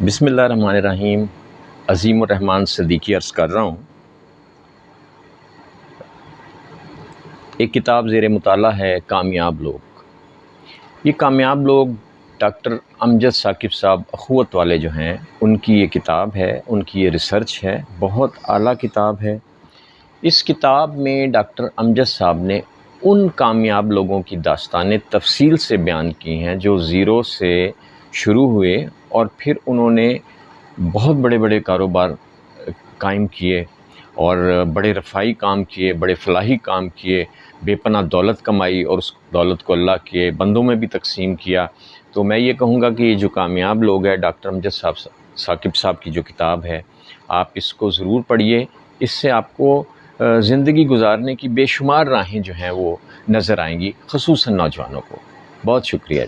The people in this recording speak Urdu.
بسم اللہ الرحمن الرحیم۔ عظیم الرحمن صدیقی عرض کر رہا ہوں۔ ایک کتاب زیر مطالعہ ہے کامیاب لوگ۔ یہ کامیاب لوگ ڈاکٹر امجد ثاقب صاحب اخوت والے جو ہیں ان کی یہ کتاب ہے، ان کی یہ ریسرچ ہے، بہت اعلیٰ کتاب ہے۔ اس کتاب میں ڈاکٹر امجد صاحب نے ان کامیاب لوگوں کی داستانیں تفصیل سے بیان کی ہیں جو زیرو سے شروع ہوئے اور پھر انہوں نے بہت بڑے بڑے کاروبار قائم کیے اور بڑے رفاہی کام کیے، بڑے فلاحی کام کیے، بے پناہ دولت کمائی اور اس دولت کو اللہ کے بندوں میں بھی تقسیم کیا۔ تو میں یہ کہوں گا کہ یہ جو کامیاب لوگ ہیں ڈاکٹر امجد ثاقب صاحب کی جو کتاب ہے، آپ اس کو ضرور پڑھیے۔ اس سے آپ کو زندگی گزارنے کی بے شمار راہیں جو ہیں وہ نظر آئیں گی، خصوصاً نوجوانوں کو۔ بہت شکریہ۔